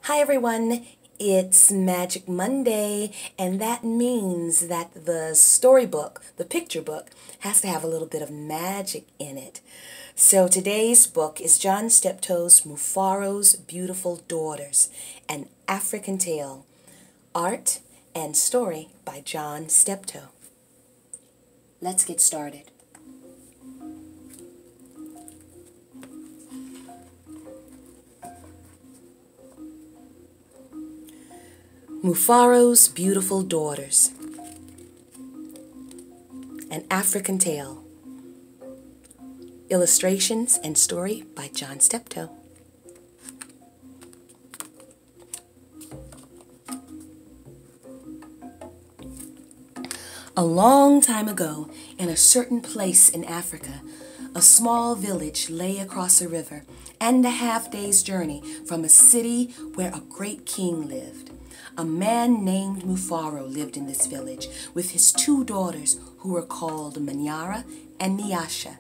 Hi everyone, it's Magic Monday, and that means that the storybook, the picture book, has to have a little bit of magic in it. So today's book is John Steptoe's Mufaro's Beautiful Daughters, an African Tale. Art and story by John Steptoe. Let's get started. Mufaro's Beautiful Daughters, an African Tale. Illustrations and story by John Steptoe. A long time ago, in a certain place in Africa, a small village lay across a river and a half-day's journey from a city where a great king lived. A man named Mufaro lived in this village with his two daughters who were called Manyara and Nyasha.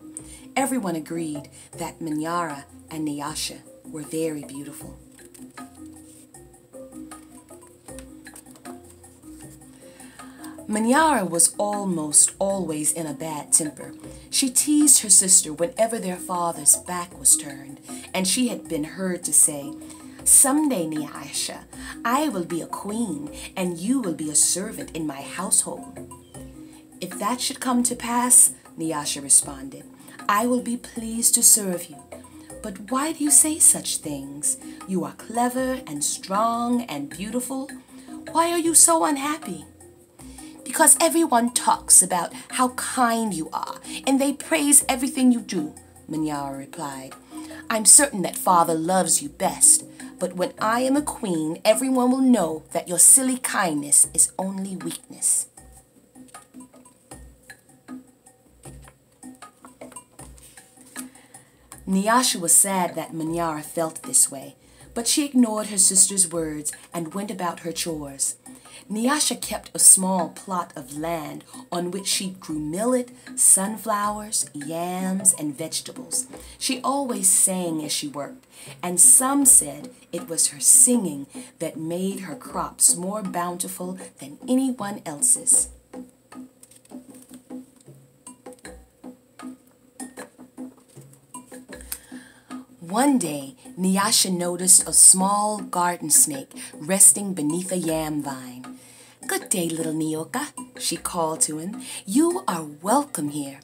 Everyone agreed that Manyara and Nyasha were very beautiful. Manyara was almost always in a bad temper. She teased her sister whenever their father's back was turned, and she had been heard to say, "Someday, Nyasha, I will be a queen, and you will be a servant in my household." "If that should come to pass," Nyasha responded, "I will be pleased to serve you. But why do you say such things? You are clever and strong and beautiful. Why are you so unhappy?" "Because everyone talks about how kind you are, and they praise everything you do," Manyara replied. "I'm certain that father loves you best, but when I am a queen, everyone will know that your silly kindness is only weakness." Nyasha was sad that Manyara felt this way, but she ignored her sister's words and went about her chores. Nyasha kept a small plot of land on which she grew millet, sunflowers, yams, and vegetables. She always sang as she worked, and some said it was her singing that made her crops more bountiful than anyone else's. One day, Nyasha noticed a small garden snake resting beneath a yam vine. "Good day, little Nyoka," she called to him. "You are welcome here.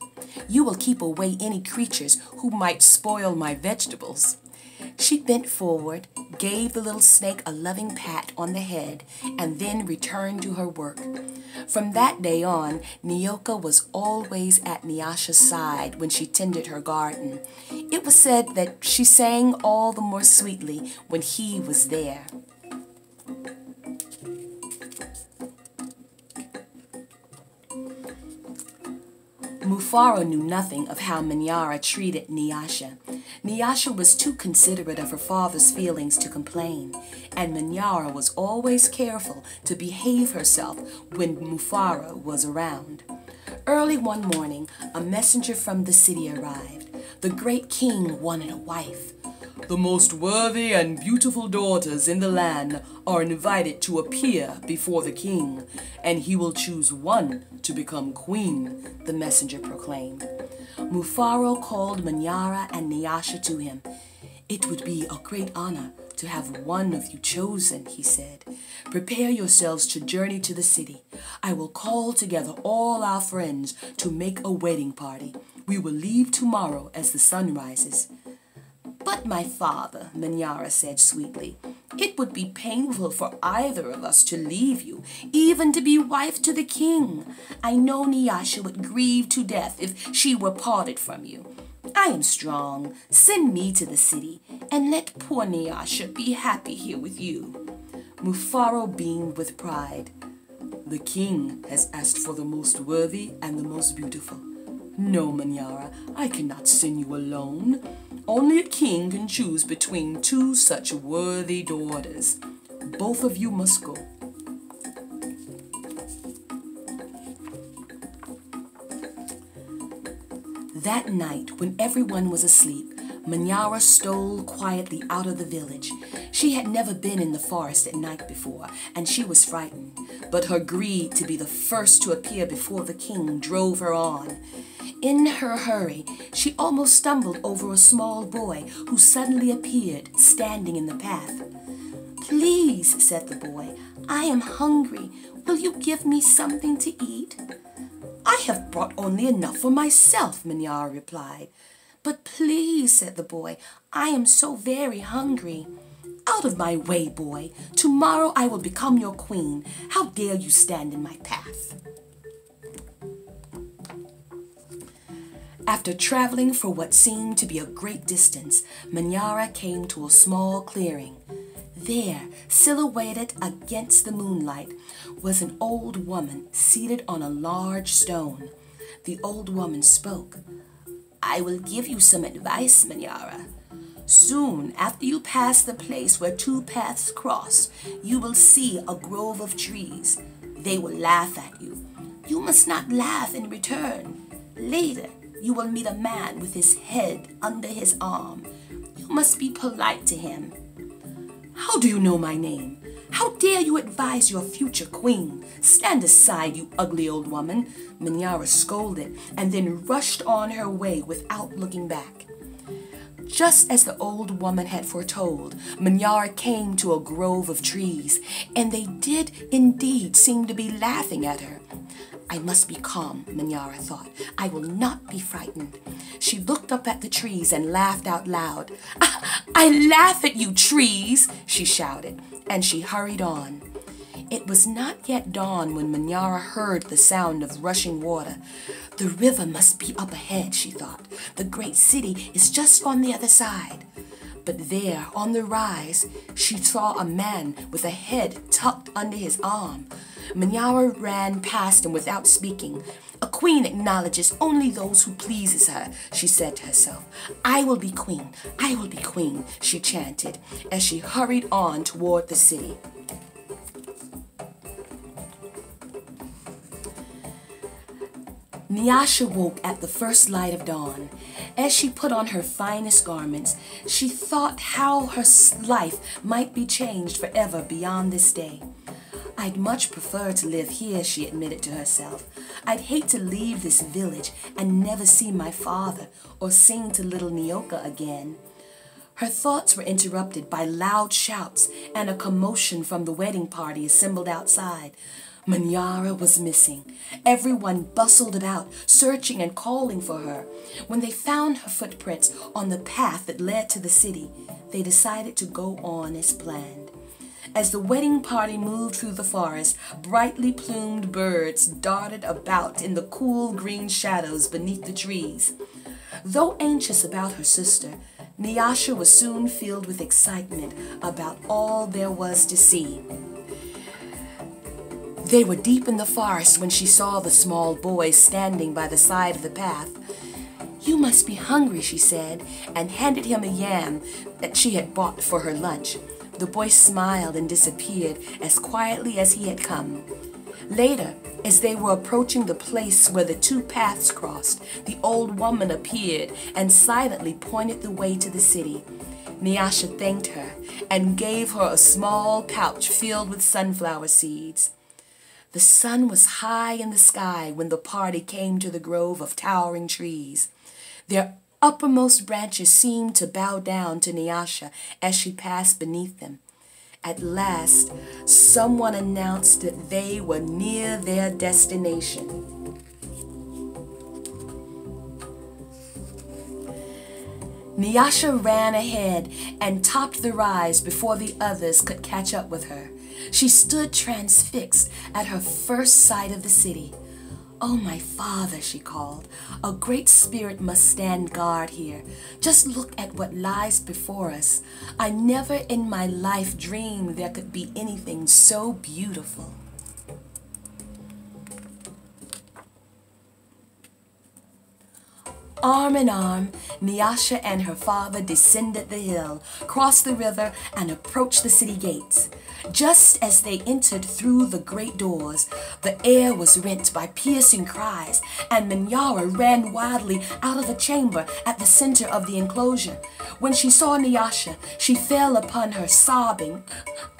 You will keep away any creatures who might spoil my vegetables." She bent forward, gave the little snake a loving pat on the head, and then returned to her work. From that day on, Nyoka was always at Nyasha's side when she tended her garden. It was said that she sang all the more sweetly when he was there. Mufaro knew nothing of how Manyara treated Nyasha. Nyasha was too considerate of her father's feelings to complain, and Manyara was always careful to behave herself when Mufaro was around. Early one morning, a messenger from the city arrived. The great king wanted a wife. "The most worthy and beautiful daughters in the land are invited to appear before the king, and he will choose one to become queen," the messenger proclaimed. Mufaro called Manyara and Nyasha to him. "It would be a great honor to have one of you chosen," he said. "Prepare yourselves to journey to the city. I will call together all our friends to make a wedding party. We will leave tomorrow as the sun rises." "But my father," Manyara said sweetly, "it would be painful for either of us to leave you, even to be wife to the king. I know Nyasha would grieve to death if she were parted from you. I am strong. Send me to the city, and let poor Nyasha be happy here with you." Mufaro beamed with pride. "The king has asked for the most worthy and the most beautiful. No, Manyara, I cannot send you alone. Only a king can choose between two such worthy daughters. Both of you must go." That night, when everyone was asleep, Manyara stole quietly out of the village. She had never been in the forest at night before, and she was frightened, but her greed to be the first to appear before the king drove her on. In her hurry, she almost stumbled over a small boy who suddenly appeared, standing in the path. "Please," said the boy, "I am hungry. Will you give me something to eat?" "I have brought only enough for myself," Minyara replied. "But please," said the boy, "I am so very hungry." "Out of my way, boy. Tomorrow I will become your queen. How dare you stand in my path?" After traveling for what seemed to be a great distance, Minyara came to a small clearing. There, silhouetted against the moonlight, was an old woman seated on a large stone. The old woman spoke. "I will give you some advice, Minyara. Soon after you pass the place where two paths cross, you will see a grove of trees. They will laugh at you. You must not laugh in return. Later, you will meet a man with his head under his arm. You must be polite to him." "How do you know my name? How dare you advise your future queen? Stand aside, you ugly old woman," Minyara scolded, and then rushed on her way without looking back. Just as the old woman had foretold, Minyara came to a grove of trees, and they did indeed seem to be laughing at her. "I must be calm," Minyara thought. "I will not be frightened." She looked up at the trees and laughed out loud. "I laugh at you, trees!" she shouted, and she hurried on. It was not yet dawn when Minyara heard the sound of rushing water. "The river must be up ahead," she thought. "The great city is just on the other side." But there, on the rise, she saw a man with a head tucked under his arm. Minyara ran past him without speaking. "A queen acknowledges only those who pleases her," she said to herself. "I will be queen, I will be queen," she chanted as she hurried on toward the city. Nyasha woke at the first light of dawn. As she put on her finest garments, she thought how her life might be changed forever beyond this day. "I'd much prefer to live here," she admitted to herself. "I'd hate to leave this village and never see my father or sing to little Nyoka again." Her thoughts were interrupted by loud shouts and a commotion from the wedding party assembled outside. Minyara was missing. Everyone bustled about, searching and calling for her. When they found her footprints on the path that led to the city, they decided to go on as planned. As the wedding party moved through the forest, brightly plumed birds darted about in the cool green shadows beneath the trees. Though anxious about her sister, Nyasha was soon filled with excitement about all there was to see. They were deep in the forest when she saw the small boy standing by the side of the path. "You must be hungry," she said, and handed him a yam that she had bought for her lunch. The boy smiled and disappeared as quietly as he had come. Later, as they were approaching the place where the two paths crossed, the old woman appeared and silently pointed the way to the city. Nyasha thanked her and gave her a small pouch filled with sunflower seeds. The sun was high in the sky when the party came to the grove of towering trees. Their uppermost branches seemed to bow down to Nyasha as she passed beneath them. At last, someone announced that they were near their destination. Nyasha ran ahead and topped the rise before the others could catch up with her. She stood transfixed at her first sight of the city. "Oh, my father," she called, "a great spirit must stand guard here. Just look at what lies before us. I never in my life dreamed there could be anything so beautiful." Arm in arm, Nyasha and her father descended the hill, crossed the river, and approached the city gates. Just as they entered through the great doors, the air was rent by piercing cries, and Minyara ran wildly out of a chamber at the center of the enclosure. When she saw Nyasha, she fell upon her, sobbing.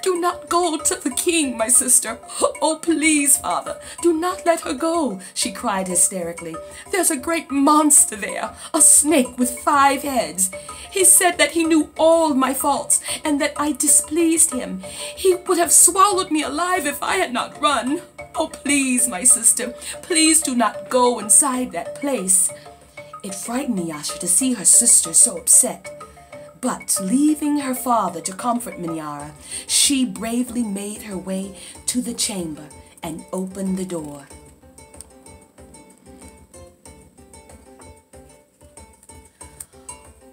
"Do not go to the king, my sister. Oh, please, father, do not let her go," she cried hysterically. "There's a great monster there, a snake with 5 heads. He said that he knew all my faults and that I displeased him. He would have swallowed me alive if I had not run. Oh, please, my sister, please do not go inside that place." It frightened Nyasha to see her sister so upset. But leaving her father to comfort Minyara, she bravely made her way to the chamber and opened the door.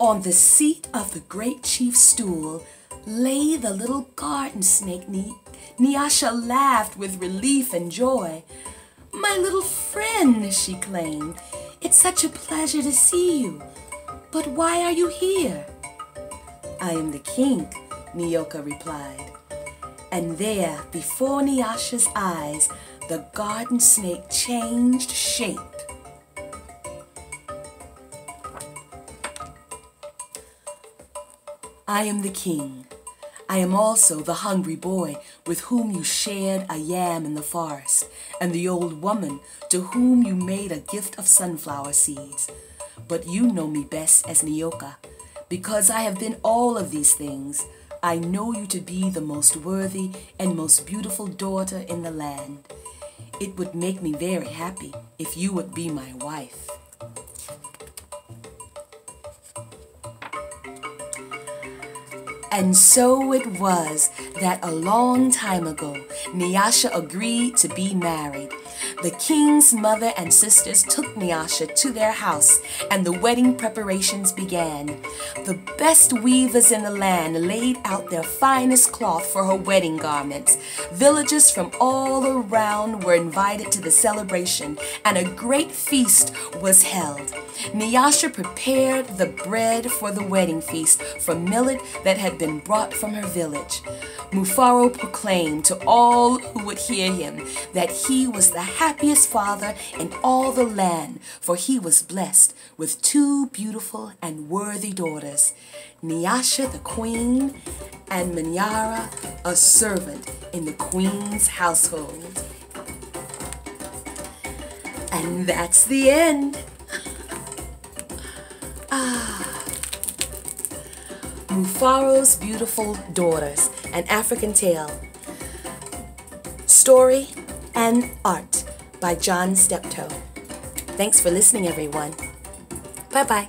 On the seat of the great chief's stool lay the little garden snake. Nyasha laughed with relief and joy. "My little friend," she claimed, "it's such a pleasure to see you. But why are you here?" "I am the king," Nyoka replied. And there, before Nyasha's eyes, the garden snake changed shape. "I am the king. I am also the hungry boy with whom you shared a yam in the forest, and the old woman to whom you made a gift of sunflower seeds. But you know me best as Nyoka. Because I have been all of these things, I know you to be the most worthy and most beautiful daughter in the land. It would make me very happy if you would be my wife." And so it was that a long time ago, Nyasha agreed to be married. The king's mother and sisters took Nyasha to their house, and the wedding preparations began. The best weavers in the land laid out their finest cloth for her wedding garments. Villagers from all around were invited to the celebration, and a great feast was held. Nyasha prepared the bread for the wedding feast from millet that had been brought from her village. Mufaro proclaimed to all who would hear him that he was the happiest father in all the land, for he was blessed with 2 beautiful and worthy daughters, Nyasha the queen and Minyara a servant in the queen's household. And that's the end. Mufaro's Beautiful Daughters, an African Tale. Story and art by Steptoe. Thanks for listening, everyone. Bye-bye.